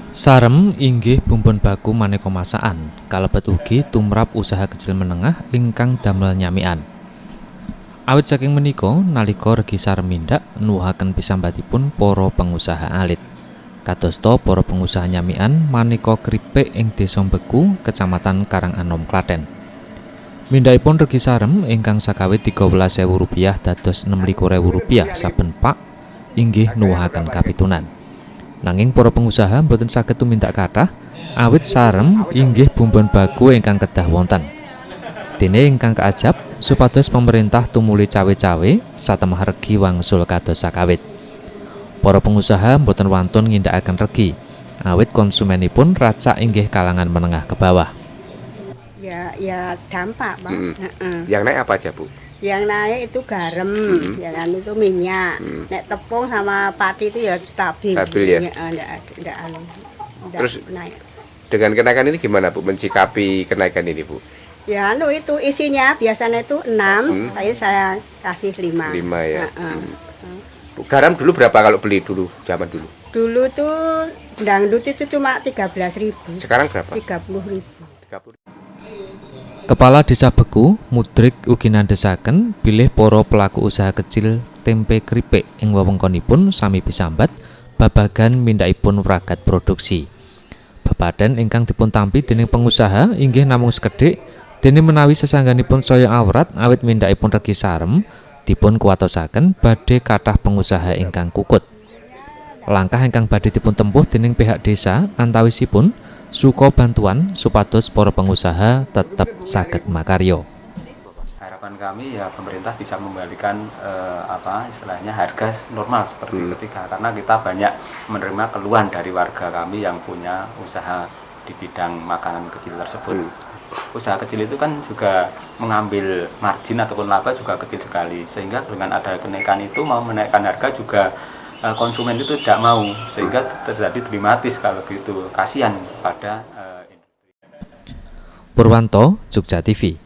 Sarem inggih bumbon baku maneka masakan, kalebet ugi tumrap usaha kecil menengah ingkang damel nyamikan. Awit saking menika, nalika regi sarem mindhak nuwuhaken pisambatipun para pengusaha alit. Kadosta para pengusaha nyamikan maneka kripik ing Désa Mbeku, Kecamatan Karanganom, Klaten. Mindhakipun regi sarem ingkang sakawit Rp13.000 dados Rp26.000 saben pak inggih nuwuhaken kapitunan. Nanging para pengusaha boten saged tumindak kathah awit sarem inggih bumbon baku ingkang kedah wonten. Dene ingkang kaajab supados pemerintah tumuli cawe-cawe satemah regi wangsul kados sakawit. Para pengusaha boten wantun ngindakaken regi awit konsumenipun racak inggih kalangan menengah ke bawah. Ya dampak, Pak. Yang naik apa aja, Bu? Yang naik itu garam, ya kan itu minyak. Nek tepung sama pati itu ya stabil. Stabil ya? Enggak Terus naik. dengan kenaikan ini gimana, Bu? Mencikapi kenaikan ini, Bu? Ya itu isinya biasanya itu 6, tapi saya kasih 5. 5 ya. Bu, garam dulu berapa kalau beli dulu, zaman dulu? Dulu tuh dangdut itu cuma 13.000. Sekarang berapa? 30.000. 30. Kepala Desa Beku mudrik ugi nandhesaken bilih para pelaku usaha kecil tempe kripik ing wewengkonipun sami pisambat babagan mindhakipun wragat produksi. Bapadan ingkang dipun tampi dening pengusaha inggih namung sekedhik dene menawi sesangganipun saya awrat awit mindhakipun regi sarem dipun kuwatosaken badhe kathah pengusaha ingkang kukut. Langkah ingkang badhe dipun tempuh dening pihak desa antawisipun suka bantuan supados para pengusaha tetap saged makarya. Harapan kami ya pemerintah bisa membalikan istilahnya harga normal seperti ketika karena kita banyak menerima keluhan dari warga kami yang punya usaha di bidang makanan kecil tersebut. Usaha kecil itu kan juga mengambil margin ataupun laba juga kecil sekali sehingga dengan ada kenaikan itu mau menaikkan harga juga konsumen itu tidak mau sehingga terjadi dilematis kalau gitu, kasihan pada industri. Purwanto, Jogja TV.